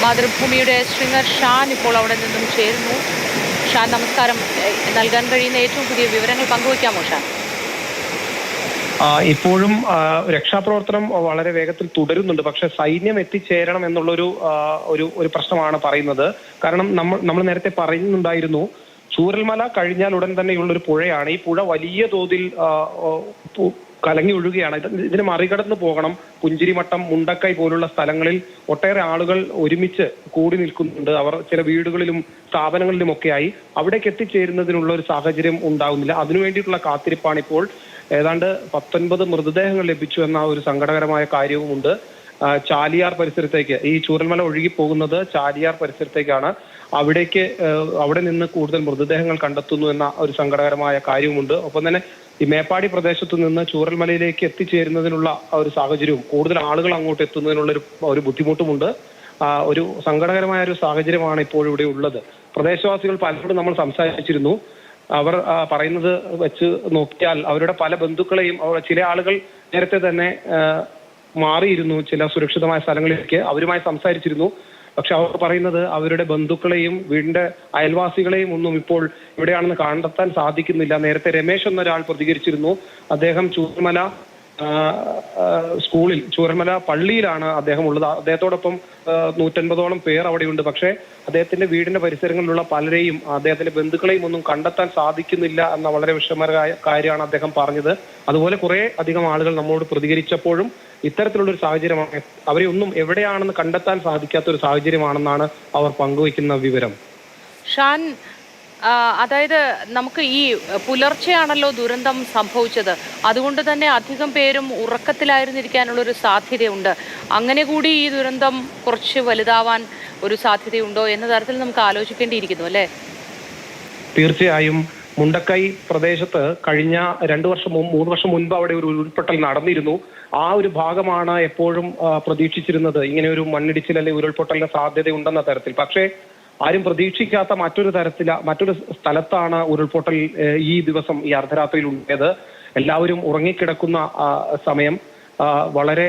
മാതൃഭൂമിയുടെ ശൃംഗർ ഷാൻ ഇപ്പോൾ അവിടെ നിന്നും ചേരുന്നു. ഷാൻ, നമസ്കാരം. നൽകാൻ കഴിയുന്ന ഏറ്റവും പുതിയ വിവരങ്ങൾ പങ്കുവയ്ക്കാമോ ഷാൻ? ഇപ്പോഴും രക്ഷാപ്രവർത്തനം വളരെ വേഗത്തിൽ തുടരുന്നുണ്ട്. പക്ഷെ സൈന്യം എത്തിച്ചേരണം എന്നുള്ളൊരു ഒരു പ്രശ്നമാണ് പറയുന്നത്. കാരണം നമ്മൾ നേരത്തെ പറയുന്നുണ്ടായിരുന്നു, ചൂരൽമല കഴിഞ്ഞാൽ ഉടൻ തന്നെയുള്ളൊരു പുഴയാണ്. ഈ പുഴ വലിയ തോതിൽ കലങ്ങി ഒഴുകുകയാണ്. ഇതിന് മറികടന്ന് പോകണം. പുഞ്ചിരിമട്ടം, മുണ്ടക്കൈ പോലുള്ള സ്ഥലങ്ങളിൽ ഒട്ടേറെ ആളുകൾ ഒരുമിച്ച് കൂടി നിൽക്കുന്നുണ്ട്. അവർ ചില വീടുകളിലും സ്ഥാപനങ്ങളിലുമൊക്കെയായി അവിടേക്ക് എത്തിച്ചേരുന്നതിനുള്ള ഒരു സാഹചര്യം ഉണ്ടാകുന്നില്ല. അതിനുവേണ്ടിയിട്ടുള്ള കാത്തിരിപ്പാണ് ഇപ്പോൾ. ഏതാണ്ട് 19 മൃതദേഹങ്ങൾ ലഭിച്ചു എന്ന ഒരു സങ്കടകരമായ കാര്യവുമുണ്ട്. ചാലിയാർ പരിസരത്തേക്ക്, ഈ ചൂരൽമല ഒഴുകി പോകുന്നത് ചാലിയാർ പരിസരത്തേക്കാണ്. അവിടെ നിന്ന് കൂടുതൽ മൃതദേഹങ്ങൾ കണ്ടെത്തുന്നു എന്ന ഒരു സങ്കടകരമായ കാര്യവുമുണ്ട്. ഒപ്പം തന്നെ ഈ മേപ്പാടി പ്രദേശത്തു നിന്ന് ചൂരൽമലയിലേക്ക് എത്തിച്ചേരുന്നതിനുള്ള ഒരു സാഹചര്യവും കൂടുതൽ ആളുകൾ അങ്ങോട്ട് എത്തുന്നതിനുള്ള ഒരു ബുദ്ധിമുട്ടുമുണ്ട്. ഒരു സങ്കടകരമായ ഒരു സാഹചര്യമാണ് ഇപ്പോൾ ഇവിടെ ഉള്ളത്. പ്രദേശവാസികൾ പലരോടും നമ്മൾ സംസാരിച്ചിരുന്നു. അവർ പറയുന്നത് വെച്ച് നോക്കിയാൽ അവരുടെ പല ബന്ധുക്കളെയും, ചില ആളുകൾ നേരത്തെ തന്നെ മാറിയിരുന്നു ചില സുരക്ഷിതമായ സ്ഥലങ്ങളിലേക്ക്. അവരുമായി സംസാരിച്ചിരുന്നു. പക്ഷെ അവർ പറയുന്നത് അവരുടെ ബന്ധുക്കളെയും വീടിന്റെ അയൽവാസികളെയും ഒന്നും ഇപ്പോൾ എവിടെയാണെന്ന് കണ്ടെത്താൻ സാധിക്കുന്നില്ല. നേരത്തെ രമേശ് എന്നൊരാൾ പ്രതികരിച്ചിരുന്നു. അദ്ദേഹം ചൂരൽമല സ്കൂളിൽ, ചൂരൽമല പള്ളിയിലാണ് അദ്ദേഹം ഉള്ളത്. അദ്ദേഹത്തോടൊപ്പം 150ഓളം പേർ അവിടെയുണ്ട്. പക്ഷേ അദ്ദേഹത്തിന്റെ വീടിന്റെ പരിസരങ്ങളിലുള്ള പലരെയും, അദ്ദേഹത്തിന്റെ ബന്ധുക്കളെയും ഒന്നും കണ്ടെത്താൻ സാധിക്കുന്നില്ല എന്ന വളരെ വിഷമകരമായ കാര്യമാണ് അദ്ദേഹം പറഞ്ഞത്. അതുപോലെ കുറെ അധികം ആളുകൾ നമ്മോട് പ്രതികരിച്ചപ്പോഴും ഇത്തരത്തിലുള്ള ഒരു സാഹചര്യമാണ്. അവരെ ഒന്നും എവിടെയാണെന്ന് കണ്ടെത്താൻ സാധിക്കാത്ത ഒരു സാഹചര്യമാണെന്നാണ് അവർ പങ്കുവയ്ക്കുന്ന വിവരം. ഷാൻ, അതായത് നമുക്ക് ഈ പുലർച്ചെയാണല്ലോ ദുരന്തം സംഭവിച്ചത്. അതുകൊണ്ട് തന്നെ അധികം പേരും ഉറക്കത്തിലായിരുന്നിരിക്കാനുള്ള ഒരു സാധ്യതയുണ്ട്. അങ്ങനെ കൂടി ഈ ദുരന്തം കുറച്ച് വലുതാവാൻ ഒരു സാധ്യതയുണ്ടോ എന്ന തരത്തിൽ നമുക്ക് ആലോചിക്കേണ്ടിയിരിക്കുന്നു, അല്ലേ? തീർച്ചയായും. മുണ്ടക്കൈ പ്രദേശത്ത് കഴിഞ്ഞ 3 വർഷം മുൻപ് അവിടെ ഒരു ഉരുൾപൊട്ടൽ നടന്നിരുന്നു. ആ ഒരു ഭാഗമാണ് എപ്പോഴും പ്രതീക്ഷിച്ചിരുന്നത് ഇങ്ങനെ ഒരു മണ്ണിടിച്ചിൽ അല്ലെങ്കിൽ ഉരുൾപൊട്ടലിന് സാധ്യതയുണ്ടെന്ന തരത്തിൽ. പക്ഷേ ആരും പ്രതീക്ഷിക്കാത്ത മറ്റൊരു സ്ഥലത്താണ് ഉരുൾപൊട്ടൽ ഈ ദിവസം, ഈ അർദ്ധരാത്രിയിൽ ഉണ്ടായത്. എല്ലാവരും ഉറങ്ങിക്കിടക്കുന്ന സമയം. വളരെ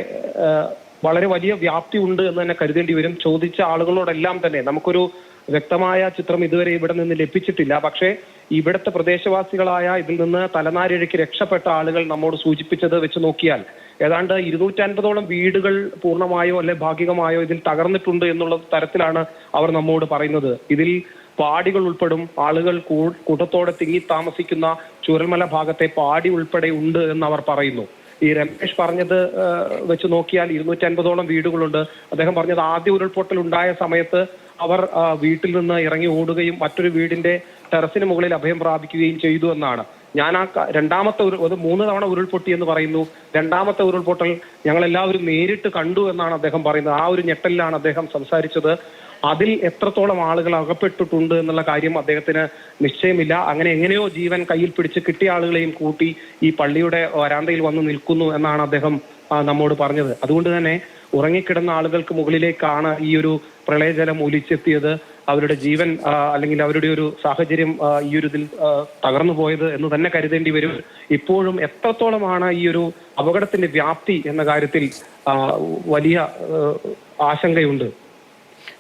വളരെ വലിയ വ്യാപ്തി ഉണ്ട് എന്ന് തന്നെ കരുതേണ്ടി വരും. ചോദിച്ച ആളുകളോടെല്ലാം തന്നെ നമുക്കൊരു വ്യക്തമായ ചിത്രം ഇതുവരെ ഇവിടെ നിന്ന് ലഭിച്ചിട്ടില്ല. പക്ഷേ ഇവിടുത്തെ പ്രദേശവാസികളായ, ഇതിൽ നിന്ന് തലനാരിഴയ്ക്ക് രക്ഷപ്പെട്ട ആളുകൾ നമ്മോട് സൂചിപ്പിച്ചത് വെച്ച് നോക്കിയാൽ ഏതാണ്ട് 250ഓളം വീടുകൾ പൂർണ്ണമായോ അല്ലെ ഭാഗികമായോ ഇതിൽ തകർന്നിട്ടുണ്ട് എന്നുള്ള തരത്തിലാണ് അവർ നമ്മോട് പറയുന്നത്. ഇതിൽ പാടികൾ ഉൾപ്പെടും. ആളുകൾ കൂട്ടത്തോടെ തിങ്ങി താമസിക്കുന്ന ചൂരൽമല ഭാഗത്തെ പാടി ഉൾപ്പെടെ ഉണ്ട് എന്ന് അവർ പറയുന്നു. ഈ രമേശ് പറഞ്ഞത് വെച്ച് നോക്കിയാൽ 250ഓളം വീടുകളുണ്ട്. അദ്ദേഹം പറഞ്ഞത് ആദ്യ ഉരുൾപൊട്ടൽ ഉണ്ടായ സമയത്ത് അവർ വീട്ടിൽ നിന്ന് ഇറങ്ങി ഓടുകയും മറ്റൊരു വീടിന്റെ ടെറസിന് മുകളിൽ അഭയം പ്രാപിക്കുകയും ചെയ്തു എന്നാണ്. ഞാൻ രണ്ടാമത്തെ 3 തവണ ഉരുൾപൊട്ടി എന്ന് പറയുന്നു. രണ്ടാമത്തെ ഉരുൾപൊട്ടൽ ഞങ്ങൾ എല്ലാവരും നേരിട്ട് കണ്ടു എന്നാണ് അദ്ദേഹം പറയുന്നത്. ആ ഒരു ഞെട്ടലിലാണ് അദ്ദേഹം സംസാരിച്ചത്. അതിൽ എത്രത്തോളം ആളുകൾ അകപ്പെട്ടിട്ടുണ്ട് എന്നുള്ള കാര്യം അദ്ദേഹത്തിന് നിശ്ചയമില്ല. അങ്ങനെ എങ്ങനെയോ ജീവൻ കയ്യിൽ പിടിച്ച് കിട്ടിയ ആളുകളെയും കൂട്ടി ഈ പള്ളിയുടെ വരാന്തയിൽ വന്ന് നിൽക്കുന്നു എന്നാണ് അദ്ദേഹം നമ്മോട് പറഞ്ഞത്. അതുകൊണ്ട് തന്നെ ഉറങ്ങിക്കിടന്ന ആളുകൾക്ക് മുകളിലേക്കാണ് ഈ ഒരു പ്രളയജലം ഒലിച്ചെത്തിയത്. അവരുടെ ജീവൻ അല്ലെങ്കിൽ അവരുടെ ഒരു സാഹചര്യം ഈ ഒരു ഇതിൽ തകർന്നു പോയത് എന്ന് തന്നെ കരുതേണ്ടി വരും. ഇപ്പോഴും എത്രത്തോളമാണ് ഈ ഒരു അപകടത്തിന്റെ വ്യാപ്തി എന്ന കാര്യത്തിൽ വലിയ ആശങ്കയുണ്ട്.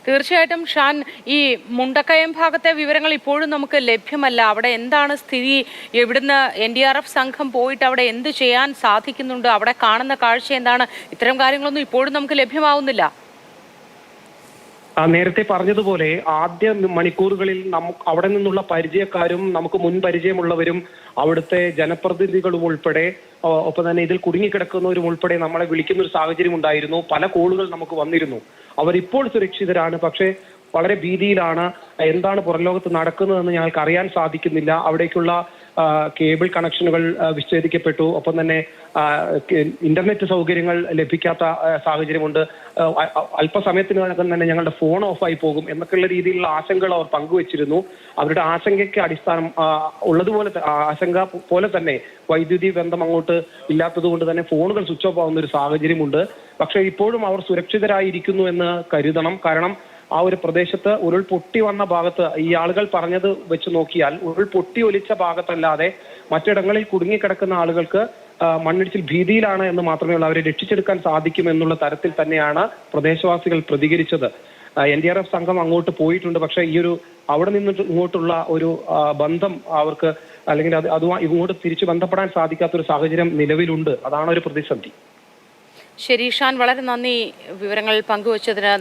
തീർച്ചയായിട്ടും ഷാൻ, ഈ മുണ്ടക്കയം ഭാഗത്തെ വിവരങ്ങൾ ഇപ്പോഴും നമുക്ക് ലഭ്യമല്ല. അവിടെ എന്താണ് സ്ഥിതി? എവിടുന്ന് NDRF സംഘം പോയിട്ട് അവിടെ എന്ത് ചെയ്യാൻ സാധിക്കുന്നുണ്ട്? അവിടെ കാണുന്ന കാഴ്ച എന്താണ്? ഇത്തരം കാര്യങ്ങളൊന്നും ഇപ്പോഴും നമുക്ക് ലഭ്യമാവുന്നില്ല. നേരത്തെ പറഞ്ഞതുപോലെ ആദ്യ മണിക്കൂറുകളിൽ അവിടെ നിന്നുള്ള പരിചയക്കാരും നമുക്ക് മുൻ പരിചയമുള്ളവരും അവിടുത്തെ ജനപ്രതിനിധികളും ഉൾപ്പെടെ, ഒപ്പം തന്നെ ഇതിൽ കുടുങ്ങിക്കിടക്കുന്നവരും ഉൾപ്പെടെ നമ്മളെ വിളിക്കുന്ന ഒരു സാഹചര്യം ഉണ്ടായിരുന്നു. പല കോളുകൾ നമുക്ക് വന്നിരുന്നു. അവരിപ്പോൾ സുരക്ഷിതരാണ്, പക്ഷേ വളരെ ഭീതിയിലാണ്. എന്താണ് പുറംലോകത്ത് നടക്കുന്നതെന്ന് ഞങ്ങൾക്ക് അറിയാൻ സാധിക്കുന്നില്ല. അവിടേക്കുള്ള കേബിൾ കണക്ഷനുകൾ വിച്ഛേദിക്കപ്പെട്ടു. ഒപ്പം തന്നെ ഇന്റർനെറ്റ് സൗകര്യങ്ങൾ ലഭിക്കാത്ത സാഹചര്യമുണ്ട്. അല്പസമയത്തിനകം തന്നെ ഞങ്ങളുടെ ഫോൺ ഓഫായി പോകും എന്നൊക്കെയുള്ള രീതിയിലുള്ള ആശങ്കകൾ അവർ പങ്കുവച്ചിരുന്നു. അവരുടെ ആശങ്കയ്ക്ക് അടിസ്ഥാനം ഉള്ളതുപോലെ ആശങ്ക പോലെ തന്നെ വൈദ്യുതി ബന്ധം അങ്ങോട്ട് ഇല്ലാത്തത് കൊണ്ട് തന്നെ ഫോണുകൾ സ്വിച്ച് ഓഫ് ആവുന്ന ഒരു സാഹചര്യമുണ്ട്. പക്ഷേ ഇപ്പോഴും അവർ സുരക്ഷിതരായിരിക്കുന്നു എന്ന് കരുതണം. കാരണം ആ ഒരു പ്രദേശത്ത് ഉരുൾ പൊട്ടി വന്ന ഭാഗത്ത്, ഈ ആളുകൾ പറഞ്ഞത് വെച്ച് നോക്കിയാൽ ഉരുൾ പൊട്ടി ഒലിച്ച ഭാഗത്തല്ലാതെ മറ്റിടങ്ങളിൽ കുടുങ്ങിക്കിടക്കുന്ന ആളുകൾക്ക് മണ്ണിടിച്ചിൽ ഭീതിയിലാണ് എന്ന് മാത്രമേ ഉള്ളൂ. അവരെ രക്ഷിച്ചെടുക്കാൻ സാധിക്കും എന്നുള്ള തരത്തിൽ തന്നെയാണ് പ്രദേശവാസികൾ പ്രതികരിച്ചത്. NDRF സംഘം അങ്ങോട്ട് പോയിട്ടുണ്ട്. പക്ഷേ ഈ ഒരു അവിടെ നിന്നിട്ട് ഇങ്ങോട്ടുള്ള ഒരു ബന്ധം അവർക്ക് അല്ലെങ്കിൽ അത് ഇങ്ങോട്ട് തിരിച്ചു ബന്ധപ്പെടാൻ സാധിക്കാത്തൊരു സാഹചര്യം നിലവിലുണ്ട്. അതാണ് ഒരു പ്രതിസന്ധി. ശരി ഷാൻ, വളരെ നന്ദി വിവരങ്ങൾ പങ്കുവച്ചതിന്.